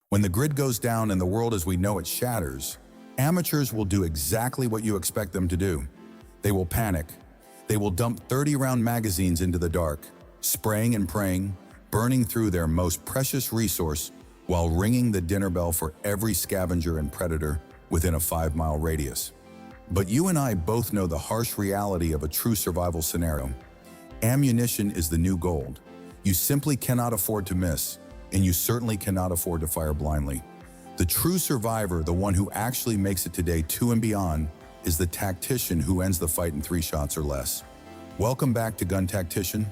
When the grid goes down and the world as we know it shatters, amateurs will do exactly what you expect them to do. They will panic. They will dump 30-round magazines into the dark, spraying and praying, burning through their most precious resource while ringing the dinner bell for every scavenger and predator within a 5-mile radius. But you and I both know the harsh reality of a true survival scenario. Ammunition is the new gold. You simply cannot afford to miss, and you certainly cannot afford to fire blindly. The true survivor, the one who actually makes it to day 2 and beyond, is the tactician who ends the fight in 3 shots or less. Welcome back to Gun Tactician.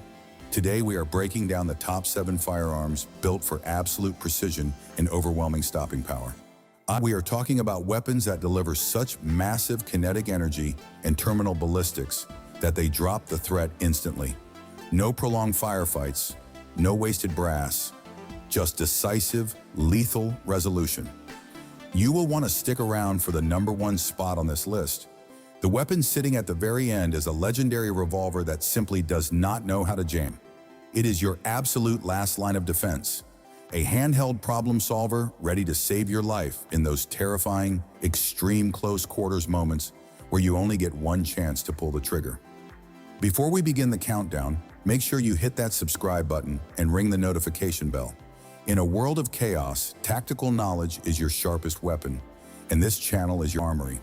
Today we are breaking down the top 7 firearms built for absolute precision and overwhelming stopping power. We are talking about weapons that deliver such massive kinetic energy and terminal ballistics that they drop the threat instantly. No prolonged firefights, no wasted brass, just decisive, lethal resolution. You will want to stick around for the #1 spot on this list. The weapon sitting at the very end is a legendary revolver that simply does not know how to jam. It is your absolute last line of defense. A handheld problem solver ready to save your life in those terrifying, extreme close quarters moments where you only get one chance to pull the trigger. Before we begin the countdown, make sure you hit that subscribe button and ring the notification bell. In a world of chaos, tactical knowledge is your sharpest weapon, and this channel is your armory.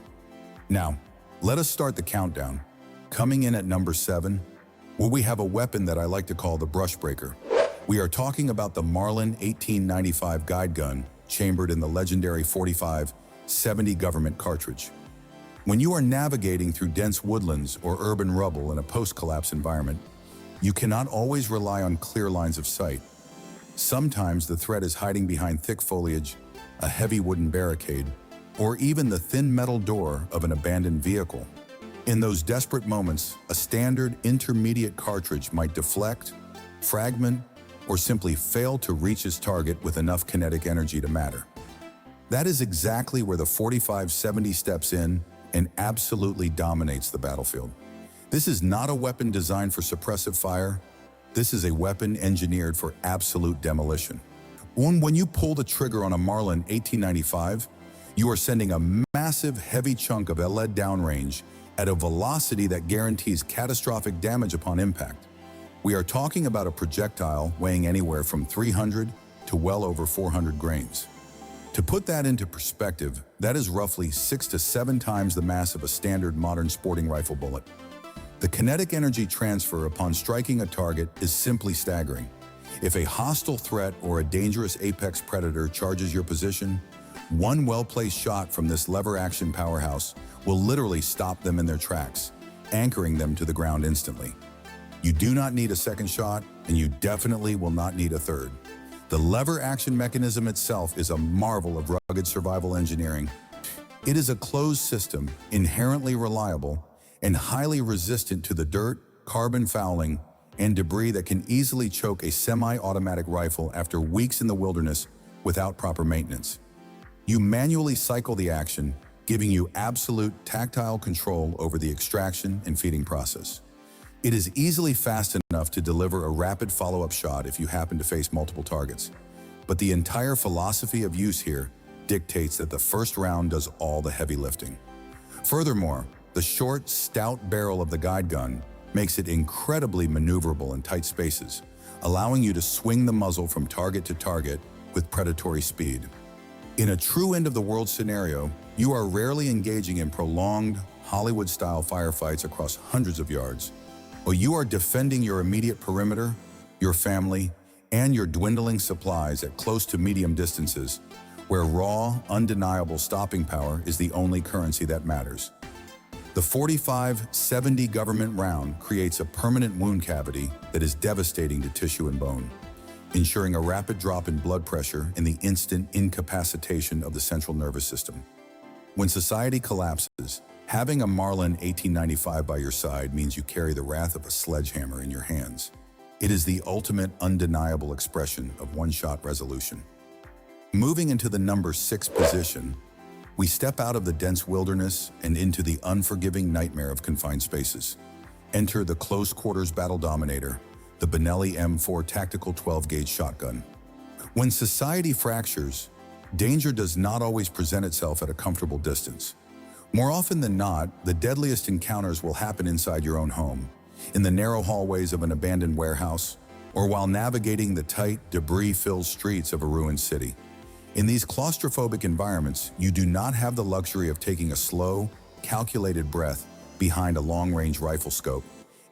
Now, let us start the countdown. Coming in at number 7, we have a weapon that I like to call the brush breaker. We are talking about the Marlin 1895 guide gun, chambered in the legendary 45-70 government cartridge. When you are navigating through dense woodlands or urban rubble in a post-collapse environment, you cannot always rely on clear lines of sight. Sometimes the threat is hiding behind thick foliage, a heavy wooden barricade, or even the thin metal door of an abandoned vehicle. In those desperate moments, a standard intermediate cartridge might deflect, fragment, or simply fail to reach its target with enough kinetic energy to matter. That is exactly where the 45-70 steps in and absolutely dominates the battlefield. This is not a weapon designed for suppressive fire. This is a weapon engineered for absolute demolition. When you pull the trigger on a Marlin 1895, you are sending a massive, heavy chunk of lead downrange at a velocity that guarantees catastrophic damage upon impact. We are talking about a projectile weighing anywhere from 300 to well over 400 grains. To put that into perspective, that is roughly 6 to 7 times the mass of a standard modern sporting rifle bullet. The kinetic energy transfer upon striking a target is simply staggering. If a hostile threat or a dangerous apex predator charges your position, one well-placed shot from this lever-action powerhouse will literally stop them in their tracks, anchoring them to the ground instantly. You do not need a second shot, and you definitely will not need a third. The lever action mechanism itself is a marvel of rugged survival engineering. It is a closed system, inherently reliable, and highly resistant to the dirt, carbon fouling, and debris that can easily choke a semi-automatic rifle after weeks in the wilderness without proper maintenance. You manually cycle the action, giving you absolute tactile control over the extraction and feeding process. It is easily fast enough to deliver a rapid follow-up shot if you happen to face multiple targets. But the entire philosophy of use here dictates that the first round does all the heavy lifting. Furthermore, the short, stout barrel of the guide gun makes it incredibly maneuverable in tight spaces, allowing you to swing the muzzle from target to target with predatory speed. In a true end-of-the-world scenario, you are rarely engaging in prolonged, Hollywood-style firefights across hundreds of yards. Or you are defending your immediate perimeter, your family, and your dwindling supplies at close to medium distances, where raw, undeniable stopping power is the only currency that matters. The 45-70 government round creates a permanent wound cavity that is devastating to tissue and bone, ensuring a rapid drop in blood pressure and the instant incapacitation of the central nervous system. When society collapses, having a Marlin 1895 by your side means you carry the wrath of a sledgehammer in your hands. It is the ultimate undeniable expression of one-shot resolution. Moving into the number 6 position, we step out of the dense wilderness and into the unforgiving nightmare of confined spaces. Enter the close-quarters battle dominator, the Benelli M4 tactical 12-gauge shotgun. When society fractures, danger does not always present itself at a comfortable distance. More often than not, the deadliest encounters will happen inside your own home, in the narrow hallways of an abandoned warehouse, or while navigating the tight, debris-filled streets of a ruined city. In these claustrophobic environments, you do not have the luxury of taking a slow, calculated breath behind a long-range rifle scope,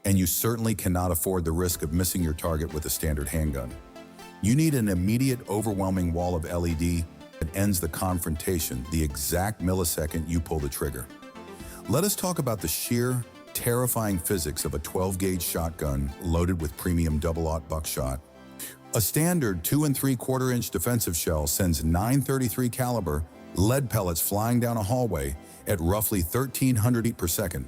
and you certainly cannot afford the risk of missing your target with a standard handgun. You need an immediate, overwhelming wall of LED that ends the confrontation the exact millisecond you pull the trigger. Let us talk about the sheer, terrifying physics of a 12-gauge shotgun loaded with premium double-aught buckshot. A standard 2 3/4-inch defensive shell sends 9.33 caliber lead pellets flying down a hallway at roughly 1,300 feet per second.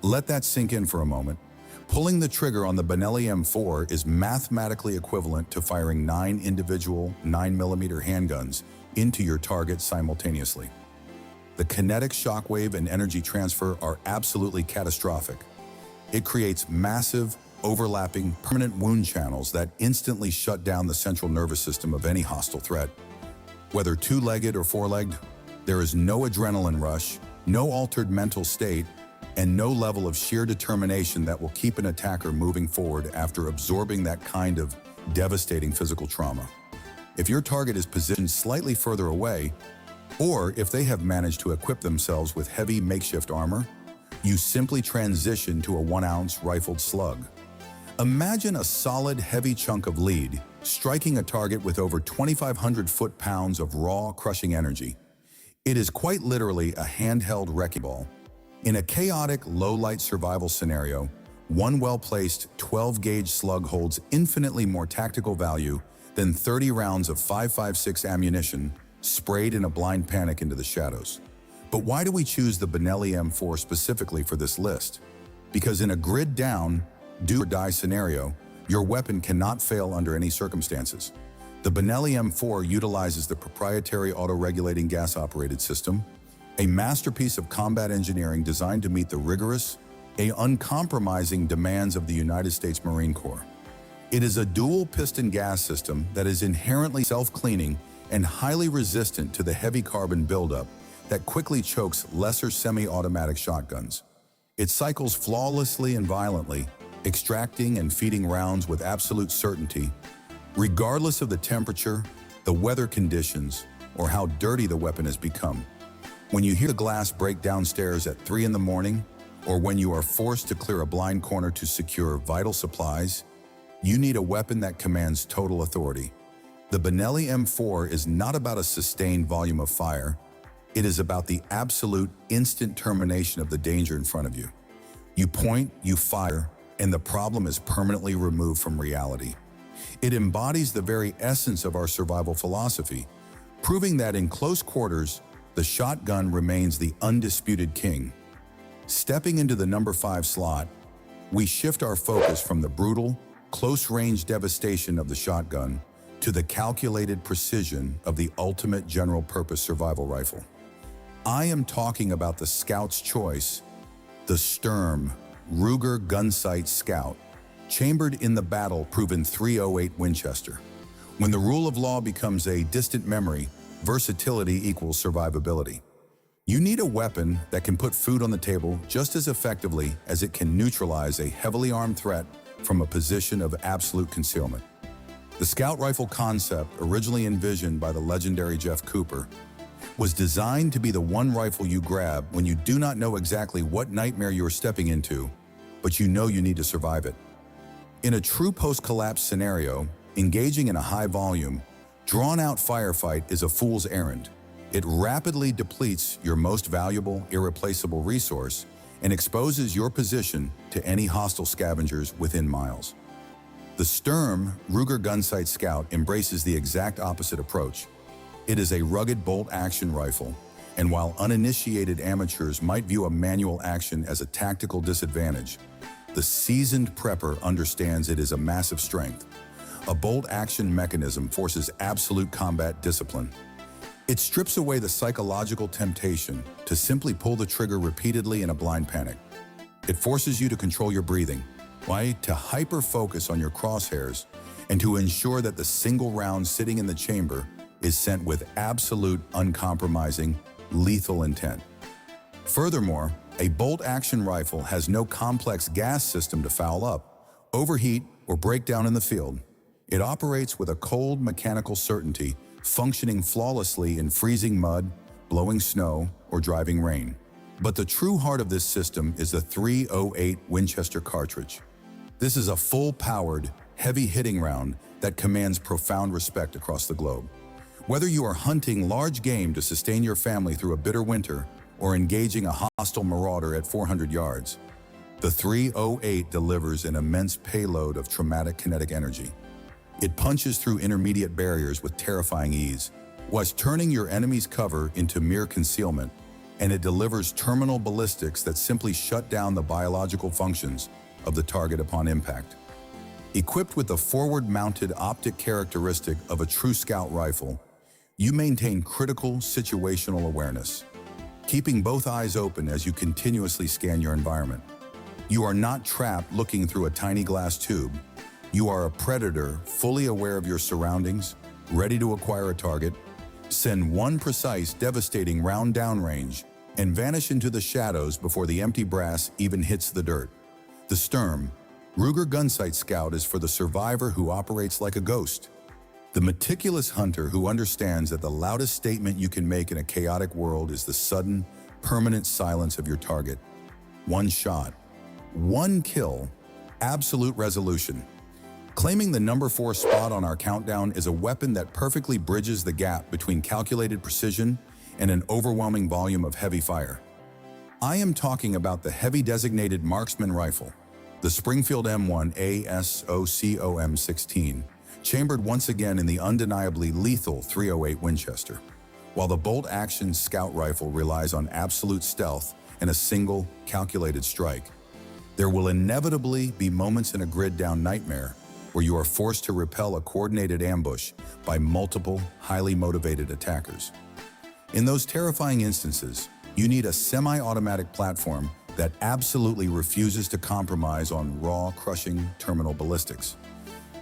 Let that sink in for a moment. Pulling the trigger on the Benelli M4 is mathematically equivalent to firing 9 individual 9mm handguns into your target simultaneously. The kinetic shockwave and energy transfer are absolutely catastrophic. It creates massive, overlapping, permanent wound channels that instantly shut down the central nervous system of any hostile threat. Whether two-legged or four-legged, there is no adrenaline rush, no altered mental state, and no level of sheer determination that will keep an attacker moving forward after absorbing that kind of devastating physical trauma. If your target is positioned slightly further away, or if they have managed to equip themselves with heavy makeshift armor, you simply transition to a 1-ounce rifled slug. Imagine a solid, heavy chunk of lead striking a target with over 2,500 foot-pounds of raw, crushing energy. It is quite literally a handheld wrecking ball. In a chaotic, low-light survival scenario, one well-placed 12-gauge slug holds infinitely more tactical value than 30 rounds of 5.56 ammunition sprayed in a blind panic into the shadows. But why do we choose the Benelli M4 specifically for this list? Because in a grid-down, do-or-die scenario, your weapon cannot fail under any circumstances. The Benelli M4 utilizes the proprietary auto-regulating gas-operated system, a masterpiece of combat engineering designed to meet the rigorous, uncompromising demands of the United States Marine Corps. It is a dual-piston gas system that is inherently self-cleaning and highly resistant to the heavy carbon buildup that quickly chokes lesser semi-automatic shotguns. It cycles flawlessly and violently, extracting and feeding rounds with absolute certainty, regardless of the temperature, the weather conditions, or how dirty the weapon has become. When you hear the glass break downstairs at 3 in the morning, or when you are forced to clear a blind corner to secure vital supplies, you need a weapon that commands total authority. The Benelli M4 is not about a sustained volume of fire. It is about the absolute instant termination of the danger in front of you. You point, you fire, and the problem is permanently removed from reality. It embodies the very essence of our survival philosophy, proving that in close quarters, the shotgun remains the undisputed king. Stepping into the number 5 slot, we shift our focus from the brutal, close-range devastation of the shotgun to the calculated precision of the ultimate general-purpose survival rifle. I am talking about the Scout's Choice, the Sturm Ruger Gunsite Scout, chambered in the battle-proven .308 Winchester. When the rule of law becomes a distant memory, versatility equals survivability. You need a weapon that can put food on the table just as effectively as it can neutralize a heavily armed threat from a position of absolute concealment. The Scout rifle concept, originally envisioned by the legendary Jeff Cooper, was designed to be the one rifle you grab when you do not know exactly what nightmare you are stepping into, but you know you need to survive it. In a true post-collapse scenario, engaging in a high-volume, drawn-out firefight is a fool's errand. It rapidly depletes your most valuable, irreplaceable resource and exposes your position to any hostile scavengers within miles. The Sturm Ruger Gunsite Scout embraces the exact opposite approach. It is a rugged bolt-action rifle, and while uninitiated amateurs might view a manual action as a tactical disadvantage, the seasoned prepper understands it is a massive strength. A bolt-action mechanism forces absolute combat discipline. It strips away the psychological temptation to simply pull the trigger repeatedly in a blind panic. It forces you to control your breathing, to hyper-focus on your crosshairs, and to ensure that the single round sitting in the chamber is sent with absolute, uncompromising, lethal intent. Furthermore, a bolt-action rifle has no complex gas system to foul up, overheat, or break down in the field. It operates with a cold mechanical certainty, functioning flawlessly in freezing mud, blowing snow, or driving rain. But the true heart of this system is the .308 Winchester cartridge. This is a full-powered, heavy-hitting round that commands profound respect across the globe. Whether you are hunting large game to sustain your family through a bitter winter or engaging a hostile marauder at 400 yards, the .308 delivers an immense payload of traumatic kinetic energy. It punches through intermediate barriers with terrifying ease, whilst turning your enemy's cover into mere concealment, and it delivers terminal ballistics that simply shut down the biological functions of the target upon impact. Equipped with the forward-mounted optic characteristic of a true scout rifle, you maintain critical situational awareness, keeping both eyes open as you continuously scan your environment. You are not trapped looking through a tiny glass tube. You are a predator, fully aware of your surroundings, ready to acquire a target, send one precise, devastating round downrange, and vanish into the shadows before the empty brass even hits the dirt. The Sturm, Ruger Gunsite Scout is for the survivor who operates like a ghost, the meticulous hunter who understands that the loudest statement you can make in a chaotic world is the sudden, permanent silence of your target. One shot, one kill, absolute resolution. Claiming the number 4 spot on our countdown is a weapon that perfectly bridges the gap between calculated precision and an overwhelming volume of heavy fire. I am talking about the heavy designated marksman rifle, the Springfield M1 SOCOM 16, chambered once again in the undeniably lethal .308 Winchester. While the bolt-action scout rifle relies on absolute stealth and a single, calculated strike, there will inevitably be moments in a grid-down nightmare where you are forced to repel a coordinated ambush by multiple, highly motivated attackers. In those terrifying instances, you need a semi-automatic platform that absolutely refuses to compromise on raw, crushing terminal ballistics.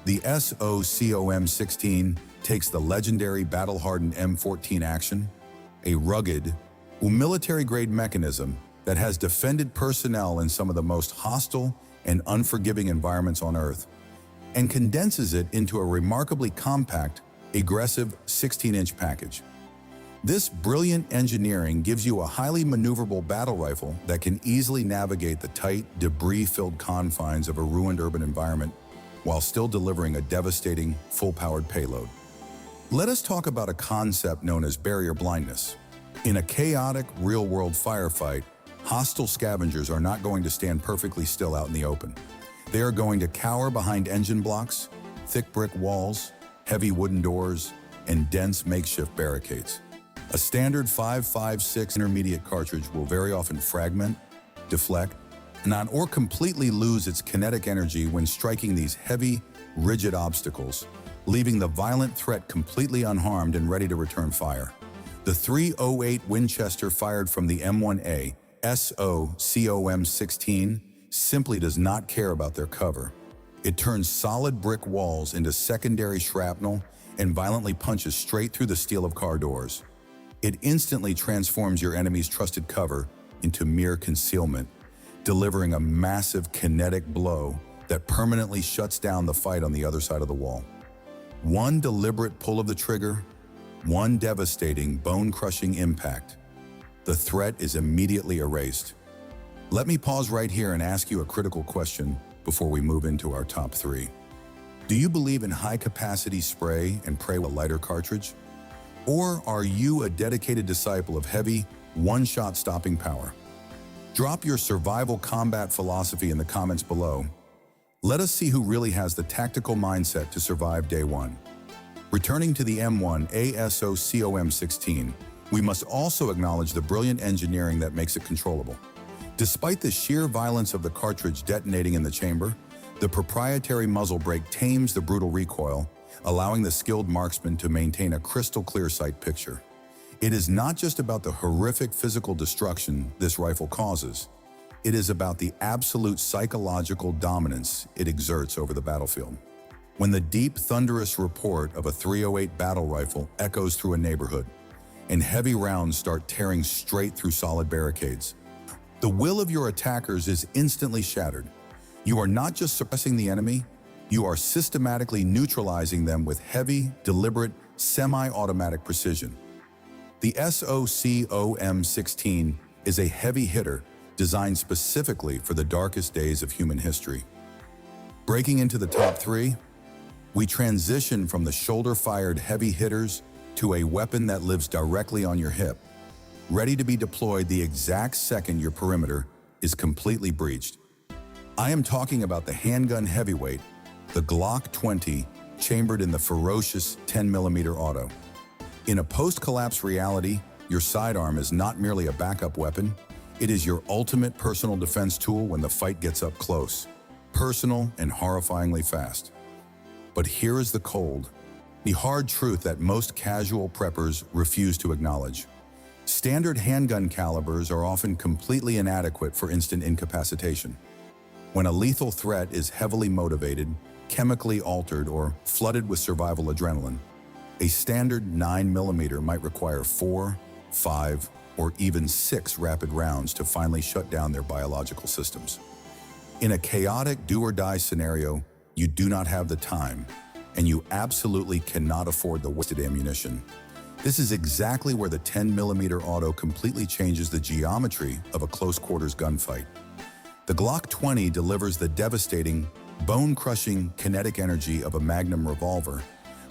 The SOCOM 16 takes the legendary battle-hardened M14 action, a rugged, military-grade mechanism that has defended personnel in some of the most hostile and unforgiving environments on Earth, and condenses it into a remarkably compact, aggressive 16-inch package. This brilliant engineering gives you a highly maneuverable battle rifle that can easily navigate the tight, debris-filled confines of a ruined urban environment while still delivering a devastating, full-powered payload. Let us talk about a concept known as barrier blindness. In a chaotic, real-world firefight, hostile scavengers are not going to stand perfectly still out in the open. They are going to cower behind engine blocks, thick brick walls, heavy wooden doors, and dense makeshift barricades. A standard .556 intermediate cartridge will very often fragment, deflect, or completely lose its kinetic energy when striking these heavy, rigid obstacles, leaving the violent threat completely unharmed and ready to return fire. The .308 Winchester fired from the M1A SOCOM 16 simply does not care about their cover. It turns solid brick walls into secondary shrapnel and violently punches straight through the steel of car doors. It instantly transforms your enemy's trusted cover into mere concealment, delivering a massive kinetic blow that permanently shuts down the fight on the other side of the wall. One deliberate pull of the trigger, one devastating, bone-crushing impact. The threat is immediately erased. Let me pause right here and ask you a critical question before we move into our top 3. Do you believe in high-capacity spray and pray with a lighter cartridge? Or are you a dedicated disciple of heavy, one-shot stopping power? Drop your survival combat philosophy in the comments below. Let us see who really has the tactical mindset to survive day one. Returning to the M1 SOCOM 16, we must also acknowledge the brilliant engineering that makes it controllable. Despite the sheer violence of the cartridge detonating in the chamber, the proprietary muzzle brake tames the brutal recoil, allowing the skilled marksman to maintain a crystal-clear sight picture. It is not just about the horrific physical destruction this rifle causes. It is about the absolute psychological dominance it exerts over the battlefield. when the deep, thunderous report of a .308 battle rifle echoes through a neighborhood, and heavy rounds start tearing straight through solid barricades. The will of your attackers is instantly shattered. You are not just suppressing the enemy, you are systematically neutralizing them with heavy, deliberate, semi-automatic precision. The SOCOM 16 is a heavy hitter designed specifically for the darkest days of human history. Breaking into the top three, we transition from the shoulder-fired heavy hitters to a weapon that lives directly on your hip, ready to be deployed the exact second your perimeter is completely breached. I am talking about the handgun heavyweight, the Glock 20, chambered in the ferocious 10mm auto. In a post-collapse reality, your sidearm is not merely a backup weapon, it is your ultimate personal defense tool when the fight gets up close, personal and horrifyingly fast. But here is the cold, the hard truth that most casual preppers refuse to acknowledge. Standard handgun calibers are often completely inadequate for instant incapacitation. When a lethal threat is heavily motivated, chemically altered, or flooded with survival adrenaline, a standard 9mm might require 4, 5, or even 6 rapid rounds to finally shut down their biological systems. In a chaotic do-or-die scenario, you do not have the time, and you absolutely cannot afford the wasted ammunition. This is exactly where the 10mm auto completely changes the geometry of a close-quarters gunfight. The Glock 20 delivers the devastating, bone-crushing kinetic energy of a Magnum revolver,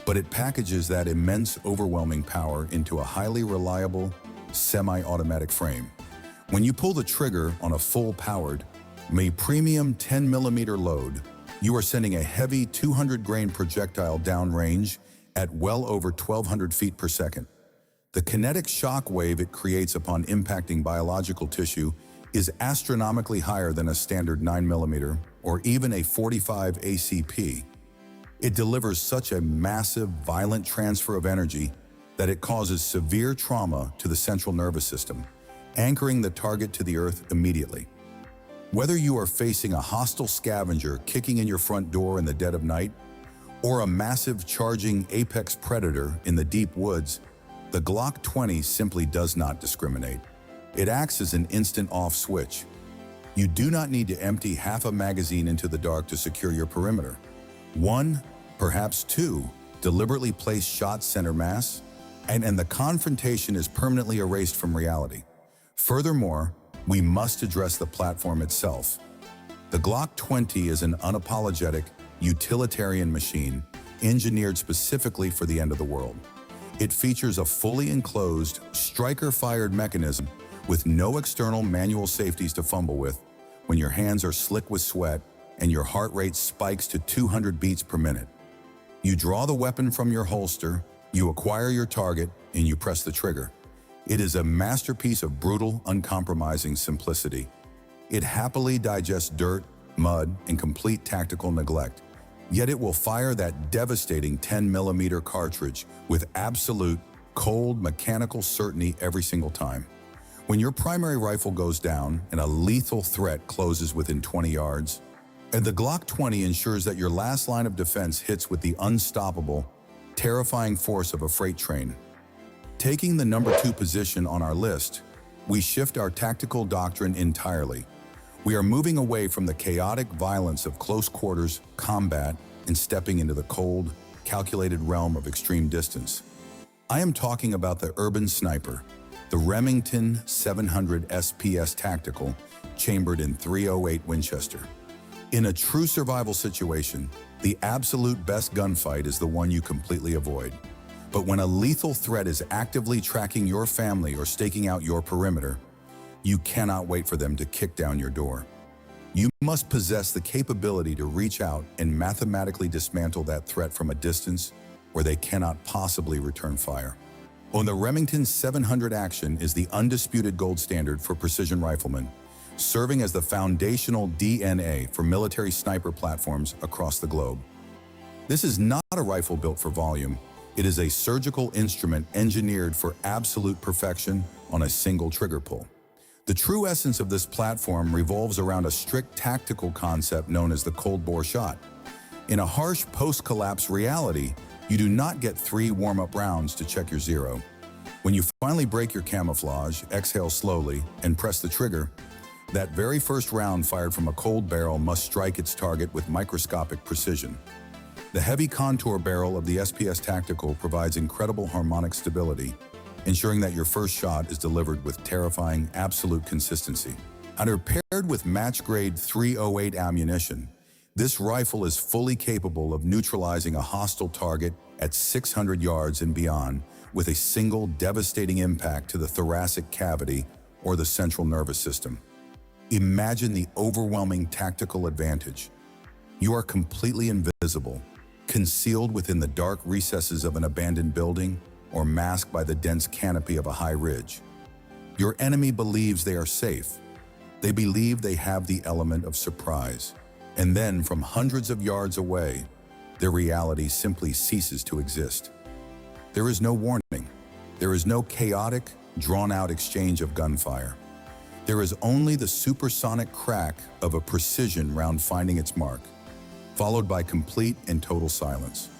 but it packages that immense, overwhelming power into a highly reliable, semi-automatic frame. When you pull the trigger on a full-powered, premium 10mm load, you are sending a heavy 200-grain projectile downrange at well over 1,200 feet per second. The kinetic shock wave it creates upon impacting biological tissue is astronomically higher than a standard 9mm or even a 45 ACP. It delivers such a massive, violent transfer of energy that it causes severe trauma to the central nervous system, anchoring the target to the earth immediately. Whether you are facing a hostile scavenger kicking in your front door in the dead of night, or a massive charging apex predator in the deep woods, the Glock 20 simply does not discriminate. It acts as an instant off switch. You do not need to empty half a magazine into the dark to secure your perimeter. 1, perhaps 2, deliberately placed shots center mass, and the confrontation is permanently erased from reality. Furthermore, we must address the platform itself. The Glock 20 is an unapologetic, utilitarian machine engineered specifically for the end of the world. It features a fully enclosed, striker-fired mechanism with no external manual safeties to fumble with when your hands are slick with sweat and your heart rate spikes to 200 beats per minute. You draw the weapon from your holster, you acquire your target, and you press the trigger. It is a masterpiece of brutal, uncompromising simplicity. It happily digests dirt, mud, and complete tactical neglect, yet it will fire that devastating 10mm cartridge with absolute, cold, mechanical certainty every single time. When your primary rifle goes down and a lethal threat closes within 20 yards, and the Glock 20 ensures that your last line of defense hits with the unstoppable, terrifying force of a freight train. Taking the number 2 position on our list, we shift our tactical doctrine entirely. We are moving away from the chaotic violence of close quarters combat and stepping into the cold, calculated realm of extreme distance. I am talking about the urban sniper, the Remington 700 SPS Tactical, chambered in .308 Winchester. In a true survival situation, the absolute best gunfight is the one you completely avoid. But when a lethal threat is actively tracking your family or staking out your perimeter, you cannot wait for them to kick down your door. You must possess the capability to reach out and mathematically dismantle that threat from a distance where they cannot possibly return fire. The Remington 700 action is the undisputed gold standard for precision riflemen, serving as the foundational DNA for military sniper platforms across the globe. This is not a rifle built for volume. It is a surgical instrument engineered for absolute perfection on a single trigger pull. The true essence of this platform revolves around a strict tactical concept known as the cold bore shot. In a harsh post-collapse reality, you do not get 3 warm-up rounds to check your zero. When you finally break your camouflage, exhale slowly, and press the trigger, that very first round fired from a cold barrel must strike its target with microscopic precision. The heavy contour barrel of the SPS Tactical provides incredible harmonic stability, ensuring that your first shot is delivered with terrifying, absolute consistency. And paired with match-grade .308 ammunition, this rifle is fully capable of neutralizing a hostile target at 600 yards and beyond with a single devastating impact to the thoracic cavity or the central nervous system. Imagine the overwhelming tactical advantage. You are completely invisible, concealed within the dark recesses of an abandoned building or masked by the dense canopy of a high ridge. Your enemy believes they are safe. They believe they have the element of surprise. And then, from hundreds of yards away, their reality simply ceases to exist. There is no warning. There is no chaotic, drawn-out exchange of gunfire. There is only the supersonic crack of a precision round finding its mark, followed by complete and total silence.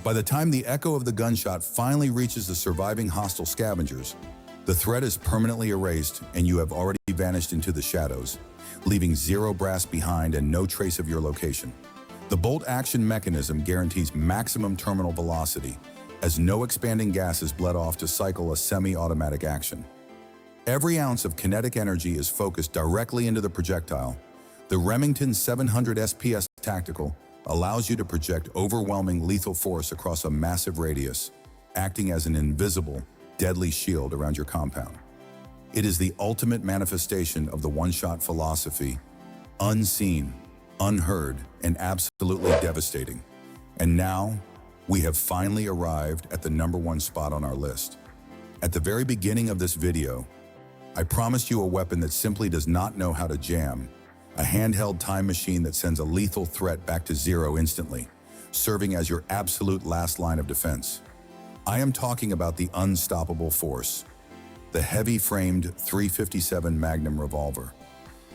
By the time the echo of the gunshot finally reaches the surviving hostile scavengers, the threat is permanently erased and you have already vanished into the shadows, leaving zero brass behind and no trace of your location. The bolt action mechanism guarantees maximum terminal velocity, as no expanding gas is bled off to cycle a semi-automatic action. Every ounce of kinetic energy is focused directly into the projectile. The Remington 700 SPS Tactical allows you to project overwhelming lethal force across a massive radius, acting as an invisible, deadly shield around your compound. It is the ultimate manifestation of the one-shot philosophy, unseen, unheard, and absolutely devastating. And now, we have finally arrived at the #1 spot on our list. At the very beginning of this video, I promised you a weapon that simply does not know how to jam, a handheld time machine that sends a lethal threat back to zero instantly, serving as your absolute last line of defense. I am talking about the unstoppable force, the heavy-framed .357 Magnum Revolver.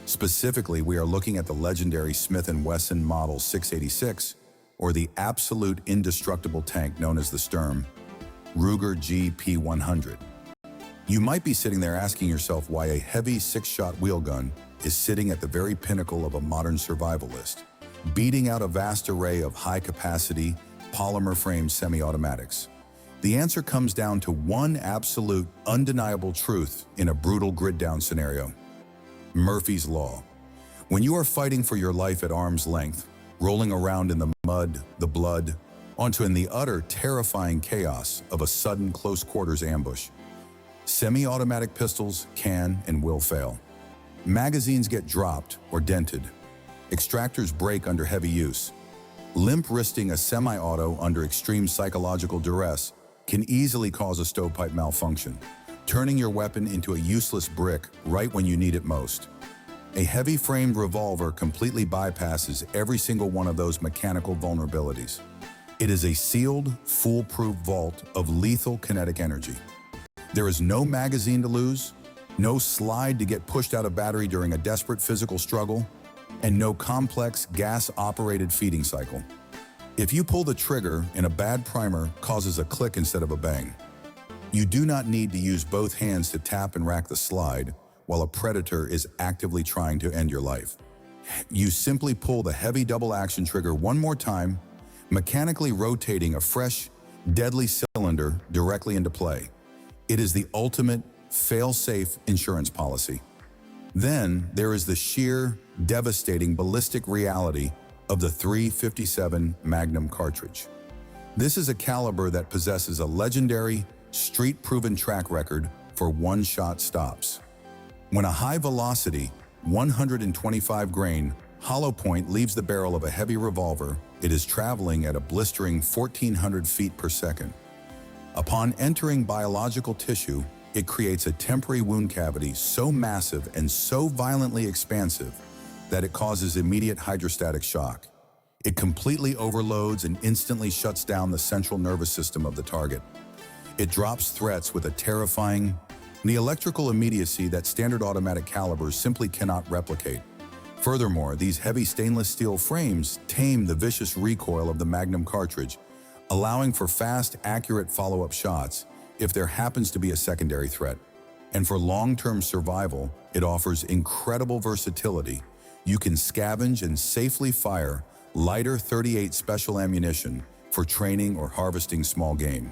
Specifically, we are looking at the legendary Smith & Wesson Model 686, or the absolute indestructible tank known as the Sturm, Ruger GP100. You might be sitting there asking yourself why a heavy 6-shot wheel gun is sitting at the very pinnacle of a modern survivalist, beating out a vast array of high-capacity, polymer-framed semi-automatics. The answer comes down to one absolute, undeniable truth in a brutal grid-down scenario: Murphy's Law. When you are fighting for your life at arm's length, rolling around in the mud, the blood, onto in the utter terrifying chaos of a sudden close-quarters ambush, semi-automatic pistols can and will fail. Magazines get dropped or dented. Extractors break under heavy use. Limp-wristing a semi-auto under extreme psychological duress can easily cause a stovepipe malfunction, turning your weapon into a useless brick right when you need it most. A heavy-framed revolver completely bypasses every single one of those mechanical vulnerabilities. It is a sealed, foolproof vault of lethal kinetic energy. There is no magazine to lose, no slide to get pushed out of battery during a desperate physical struggle, and no complex gas-operated feeding cycle. If you pull the trigger and a bad primer causes a click instead of a bang, you do not need to use both hands to tap and rack the slide while a predator is actively trying to end your life. You simply pull the heavy double-action trigger one more time, mechanically rotating a fresh, deadly cylinder directly into play. It is the ultimate fail-safe insurance policy. Then there is the sheer, devastating ballistic reality of the .357 Magnum cartridge. This is a caliber that possesses a legendary, street-proven track record for one-shot stops. When a high-velocity, 125-grain hollow point leaves the barrel of a heavy revolver, it is traveling at a blistering 1,400 feet per second. Upon entering biological tissue, it creates a temporary wound cavity so massive and so violently expansive that it causes immediate hydrostatic shock. It completely overloads and instantly shuts down the central nervous system of the target. It drops threats with a terrifying, the electrical immediacy that standard automatic calibers simply cannot replicate. Furthermore, these heavy stainless steel frames tame the vicious recoil of the Magnum cartridge, allowing for fast, accurate follow-up shots if there happens to be a secondary threat. And for long-term survival, it offers incredible versatility. You can scavenge and safely fire lighter .38 special ammunition for training or harvesting small game.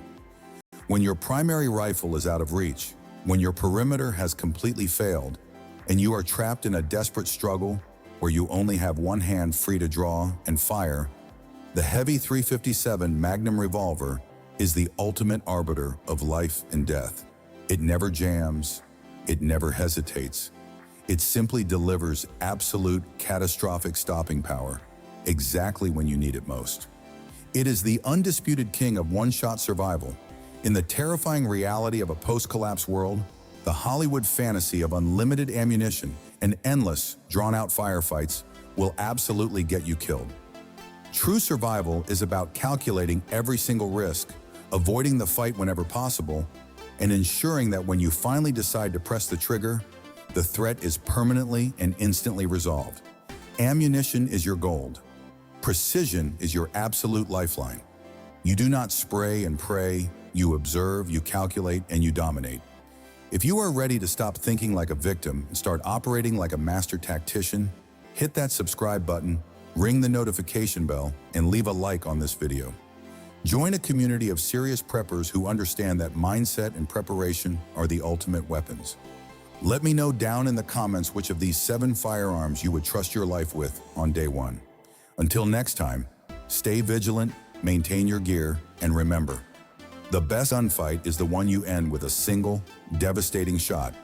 When your primary rifle is out of reach, when your perimeter has completely failed, and you are trapped in a desperate struggle where you only have one hand free to draw and fire, the heavy .357 Magnum revolver is the ultimate arbiter of life and death. It never jams, it never hesitates. It simply delivers absolute catastrophic stopping power exactly when you need it most. It is the undisputed king of one-shot survival. In the terrifying reality of a post-collapse world, the Hollywood fantasy of unlimited ammunition and endless, drawn-out firefights will absolutely get you killed. True survival is about calculating every single risk, avoiding the fight whenever possible, and ensuring that when you finally decide to press the trigger, the threat is permanently and instantly resolved. Ammunition is your gold. Precision is your absolute lifeline. You do not spray and pray, you observe, you calculate, and you dominate. If you are ready to stop thinking like a victim and start operating like a master tactician, hit that subscribe button, ring the notification bell, and leave a like on this video. Join a community of serious preppers who understand that mindset and preparation are the ultimate weapons. Let me know down in the comments which of these 7 firearms you would trust your life with on day 1. Until next time, stay vigilant, maintain your gear, and remember, the best gunfight is the one you end with a single, devastating shot.